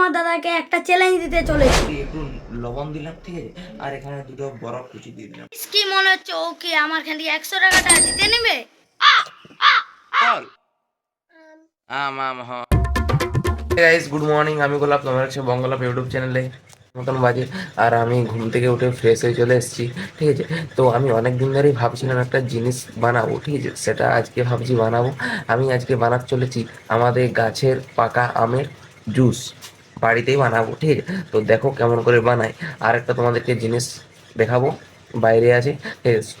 আমার দাদাকে একটা চ্যালেঞ্জ দিতে চলেছি। একটু লবণ দিলাম, ঠিক আছে, আর এখানে দুটো বরফ কুচি দিয়ে দিলাম। কি মনে হচ্ছে ও কি আমার খান থেকে 100 টাকাটা জিতে নেবে? বল আম আম হ গাইস, গুড মর্নিং। আমি গোলাপ, তোমার হচ্ছে বঙ্গলাপ ইউটিউব চ্যানেলে মতন বাজে। আর আমি ঘুম থেকে উঠে ফ্রেশ হয়ে চলে এসেছি, ঠিক আছে। তো আমি অনেক দিন ধরেই ভাবছিলাম একটা জিনিস বানাবো, ঠিক আছে, সেটা আজকে ভাবছি বানাবো। আমি আজকে বানাতে চলেছি আমাদের গাছের পাকা আমের জুস, বাড়িতেই বানাবো, ঠিক আছে। তো দেখো কেমন করে বানাই। আর একটা তোমাদেরকে জিনিস দেখাবো, বাইরে আছে, ঠিক আছে।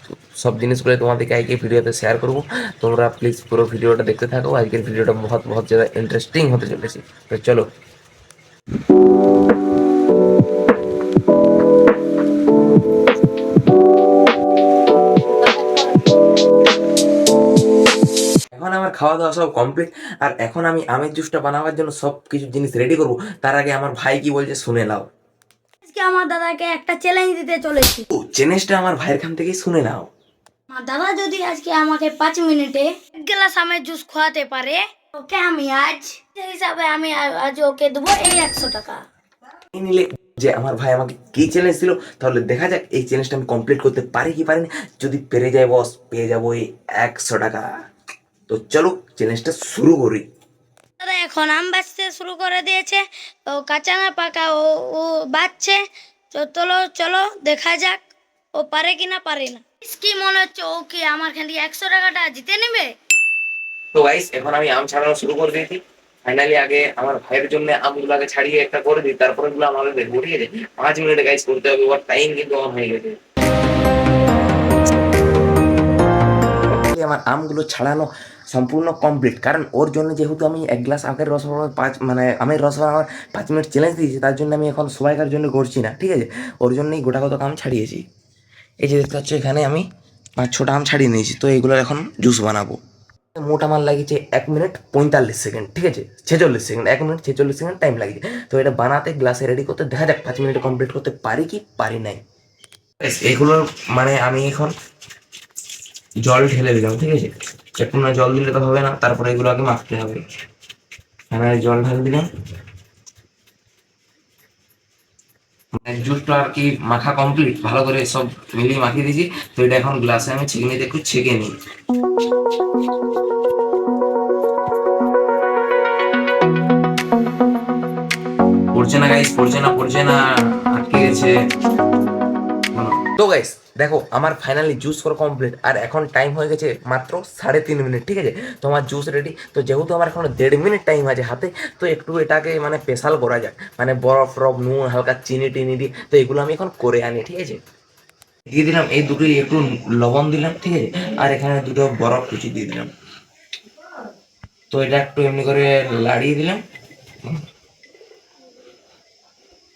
সব জিনিসগুলো তোমাদেরকে আজকে ভিডিওতে শেয়ার করবো। তোমরা প্লিজ পুরো ভিডিওটা দেখতে থাকো। আজকের ভিডিওটা বহুত বহুত ज़्यादा ইন্টারেস্টিং হতে চলেছে। তো চলো। এখন আমার খাওয়া দাওয়া সব কমপ্লিট। আর এখন আমি আমের জুসটা বানাবার জন্য সব কিছু জিনিস রেডি করবো। তার আগে আমার ভাই কি বলছে শুনে নাও। আজকে আমার দাদাকে একটা চ্যালেঞ্জ দিতে চলেছি। ও চ্যালেঞ্জটা আমার ভাইয়ের খান থেকেই শুনে নাও। আমার দাদা যদি আজকে আমাকে 5 মিনিটে 1 গ্লাস আমের জুস খাওয়াতে পারে, ওকে আমি আজ সেই হিসাবে আমি আজ ওকে দেবো এই 100 টাকা। এই নিলে যে আমার ভাই আমাকে কি চ্যালেঞ্জ দিল, তাহলে দেখা যাক এই চ্যালেঞ্জটা আমি কমপ্লিট করতে পারি কি পারি না। যদি পেরে যাই বস, পেয়ে যাবো এই 100 টাকা। তো চলো চ্যালেঞ্জটা শুরু করি। দাদা এখন আম বাঁচতে শুরু করে দিয়েছে। ও কাঁচা না পাকা ও ও বাঁচছে। তো চলো চলো দেখা যাক ও পারে কি না পারে না। কি মনে হচ্ছে ও কি আমার খান থেকে 100 টাকাটা জিতে নেবে? তো গাইস, এখন আমি আম ছাড়ানো শুরু করে দিয়েছি। ফাইনালি আগে আমার ভাইয়ের জন্য আমগুলো আগে ছাড়িয়ে একটা করে দিই, তারপরে গুলো আমাদের দেখবো, ঠিক আছে। 5 মিনিটে গাইস করতে হবে, ওর টাইম কিন্তু অন হয়ে গেছে। আমার আমগুলো ছাড়ানো সম্পূর্ণ কমপ্লিট, কারণ ওর জন্য যেহেতু আমি 1 গ্লাস আখের রস বানাবো, আমের রস বানাবার 5 মিনিট চ্যালেঞ্জ দিয়েছি, তার জন্য আমি এখন সবাইকার জন্য করছি না, ঠিক আছে। ওর জন্যই গোটা কত আম ছাড়িয়েছি। এই যে দেখতে পাচ্ছ, এখানে আমি 5-6টা আম ছাড়িয়ে নিয়েছি। তো এগুলোর এখন জুস বানাবো। মোট আমার লাগিয়েছে 1 মিনিট 45 সেকেন্ড, ঠিক আছে, 46 সেকেন্ড, 1 মিনিট 46 সেকেন্ড টাইম লাগিয়েছে। তো এটা বানাতে গ্লাসে রেডি করতে দেখা যাক 5 মিনিটে কমপ্লিট করতে পারি কি পারি নাই। এগুলোর মানে আমি এখন জল ঢেলে দিলাম, ঠিক আছে। একটু না জল দিলে তো হবে না, তারপরে এগুলো আগে মাখতে হবে। আমি জল ঢাল দিলাম, মানে জুসটা আর কি মাখা কমপ্লিট, ভালো করে সব মিলিয়ে মাখিয়ে দিয়েছি। তো এটা এখন গ্লাসে আমি ছেঁকে নিতে একটু ছেঁকে নিই। পড়ছে না গাইস, পড়ছে না, আটকে গেছে। তো গাইস দেখো, আমার ফাইনালি জুস করা কমপ্লিট। আর এখন টাইম হয়ে গেছে মাত্র 3.5 মিনিট, ঠিক আছে। তো আমার জুস রেডি। তো যেহেতু আমার এখন 1.5 মিনিট টাইম আছে হাতে, তো একটু এটাকে মানে স্পেশাল করা যায়, মানে বরফ টরফ নুন হালকা চিনি টিনি দিই। তো এগুলো আমি এখন করে আনি, ঠিক আছে। দিয়ে দিলাম এই দুটোই, একটু লবণ দিলাম, ঠিক আছে, আর এখানে দুটো বরফ কুচি দিয়ে দিলাম। তো এটা একটু এমনি করে লাড়িয়ে দিলাম।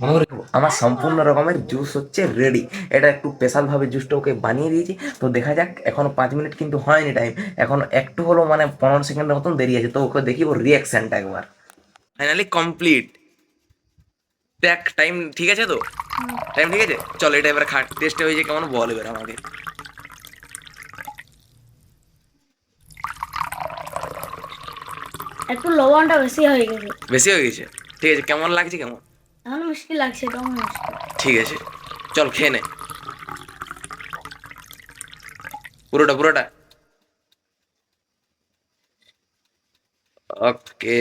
মনে করে আমার সম্পূর্ণ রকমের জুস হচ্ছে রেডি। এটা একটু স্পেশাল ভাবে জুসটা ওকে বানিয়ে দিয়েছি। তো দেখা যাক, এখনো 5 মিনিট কিন্তু হয়নি টাইম, এখন একটু হলো মানে 15 সেকেন্ডের মতন দেরি আছে। তো ওকে দেখি ওর রিয়াকশনটা একবার। Finally complete. দেখ টাইম ঠিক আছে, তো টাইম ঠিক আছে। চল এটা এবার খা, টেস্টে হয়েছে কেমন বল এবার আমাকে। একটু লবণটা বেশি হয়ে গেছে। বেশি হয়ে গেছে, ঠিক আছে। কেমন লাগছে কেমন? এখন মুশকিল লাগছে, কেমন মুশকিল। ঠিক আছে, চল খেয়ে নে পুরোটা পুরোটা। ওকে,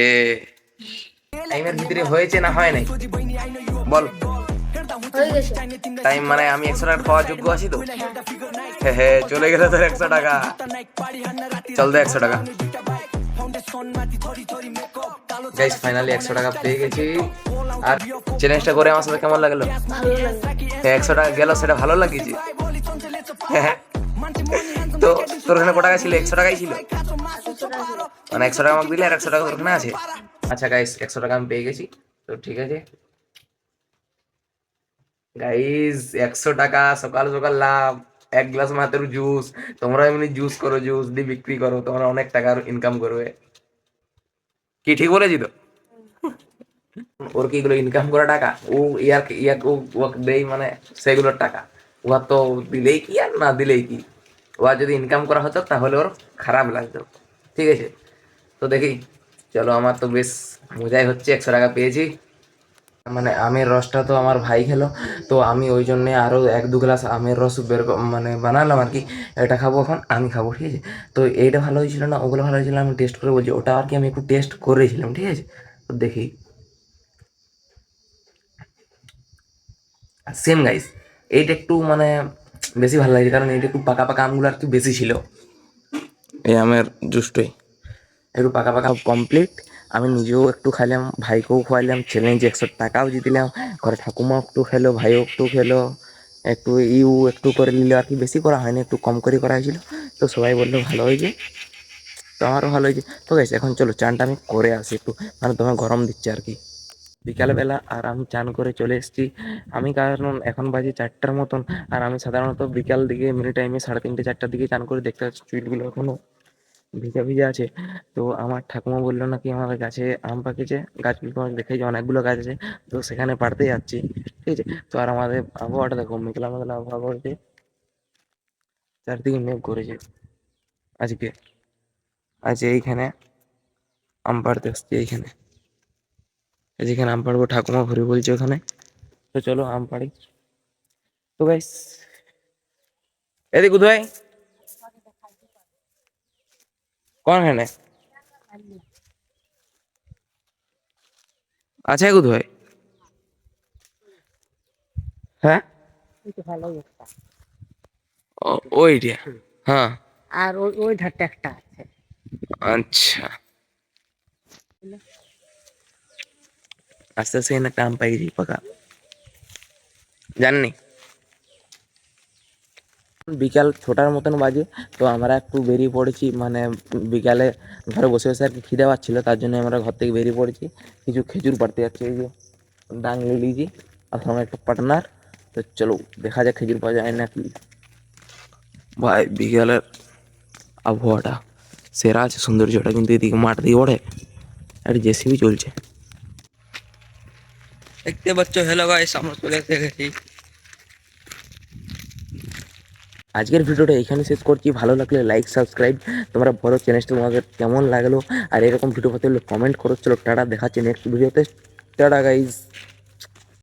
টাইমের ভিতরে হয়েছে না হয় নাই বল। হয়ে গেছে। টাইম মানে আমি 100 টাকা পাওয়ার যোগ্য আছি তো। হ্যাঁ হ্যাঁ, চলে গেল তোর 100 টাকা। চল দে 100 টাকা। গাইস ফাইনালি 100 টাকা পেয়ে গেছি। আর চ্যালেঞ্জটা করে আমার সাথে কেমন লাগলো? ভালো লাগে। 100 টাকা গেল, সেটা ভালো লাগিয়েছে। হ্যাঁ, তো তোর ওখানে কত টাকা ছিল? 100 টাকাই ছিল, 100 টাকা ছিল। মানে 100 টাকা আমাকে দিলে আর 100 টাকা তোর ওখানে আছে। আচ্ছা গাইস, 100 টাকা আমি পেয়ে গেছি। তো ঠিক আছে গাইস, 100 টাকা সকাল সকাল লাভ। 1 গ্লাস মাত্র জুস। তোমরা এমনি জুস করো, জুস দিয়ে বিক্রি করো, তোমরা অনেক টাকার ইনকাম করবে। কি ঠিক বলেছি তো? ওর কি এগুলো ইনকাম করা টাকা? ও ইয়ার ইয়ার ও দেই মানে সেগুলোর টাকা। ওর তো দিলেই কি আর না দিলেই কি। ও আর যদি ইনকাম করা হতো তাহলে ওর খারাপ লাগতো, ঠিক আছে। তো দেখি, চলো আমার তো বেশ মজাই হচ্ছে, 100 টাকা পেয়েছি। মানে আমের রসটা তো আমার ভাই খেলো, তো আমি ওই জন্যে আরও 1-2 গ্লাস আমের রস মানে বানালাম আর কি। এটা খাবো এখন, আমি খাবো, ঠিক আছে। তো এইটা ভালো হয়েছিল না ওগুলো ভালো হয়েছিল, আমি টেস্ট করে বলছি, ওটা আর কি আমি একটু টেস্ট করেছিলাম, ঠিক আছে। তো দেখি, সেম গাইস, এইটা একটু মানে বেশি ভালো লাগছে, কারণ এইটা একটু পাকা পাকা আমগুলো আর কি বেশি ছিল এই আমের জুসটাই। একটু পাকা পাকা কমপ্লিট। আমি নিজেও একটু খাইলাম, ভাইকেও খোয়াইলাম, চ্যালেঞ্জ 100 টাকাও জিতিলাম, ঘরে ঠাকুমাও একটু খেলো, ভাইও একটু খেলো, একটু একটু করে নিল আর কি, বেশি করা হয়নি, একটু কম করে করা হয়েছিল। তো সবাই বললো ভালো হয়েছে, তো আমারও ভালো হয়েছে। তো গেছে এখন চলো চানটা আমি করে আসি একটু, মানে তোমার গরম দিচ্ছে আর কি বিকালবেলা। আর আমি চান করে চলে এসেছি আমি, কারণ এখন বাজে 4টার মতন। আর আমি সাধারণত বিকাল দিকে মিনি টাইমে 3:30-4টার দিকে চান করে, দেখতে পাচ্ছি চুলগুলো এখনো ভিজা ভিজা আছে। তো আমার ঠাকুমা বললো নাকি আমাদের গাছে আম পাকেছে, গাছগুলো তোমাকে দেখে যে অনেকগুলো গাছ আছে, তো সেখানে পাড়তে যাচ্ছি, ঠিক আছে। তো আর আমাদের আবহাওয়াটা দেখো, মেঘলা মেঘলা আবহাওয়া করেছে, চারদিকে মেঘ করেছে আজকে। আজ এইখানে আম পাড়তে আসছি, এইখানে যেখানে আম পাড়বো, ঠাকুমা ঘুরে বলছে ওখানে। তো চলো আম পাড়ি। তো গাইস, এদিকে কোথায় কোন খানে আছে কোথায়? হ্যাঁ, ওইটা, হ্যাঁ। আর ওই ধারটা একটা আছে। আচ্ছা, আস্তে আস্তে একটা আম পাই গেছি পাকা, জাননি। বিকাল 6টার মতন বাজে, তো আমরা একটু বেরিয়ে পড়েছি, মানে বিকালে ঘরে বসে বসে আর কি খিদে পাচ্ছিল, তার জন্য আমরা ঘর থেকে বেরিয়ে পড়েছি, কিছু খেজুর পাড়তে যাচ্ছি। এই যে ডাং লিলিজি আর সঙ্গে একটা পার্টনার। তো চলো দেখা যাক খেজুর পাওয়া যায় নাকি। ভাই বিকালের আবহাওয়াটা সেরা আছে, সৌন্দর্যটা, কিন্তু এদিকে মাঠ দিয়ে ওঠে একটা জেসিবি চলছে, দেখতে পাচ্ছ। হ্যালো গাইস, আমরা চলে এসে গেছি। আজকের ভিডিওটা এখানে শেষ করছি। ভালো লাগলে লাইক সাবস্ক্রাইব, তোমরা বড় চ্যানেলটা তোমাদের কেমন লাগলো, আর এরকম ভিডিও পেতে হলে কমেন্ট করো। চলো টাটা, দেখাচ্ছি নেক্সট ভিডিওতে। Tata guys.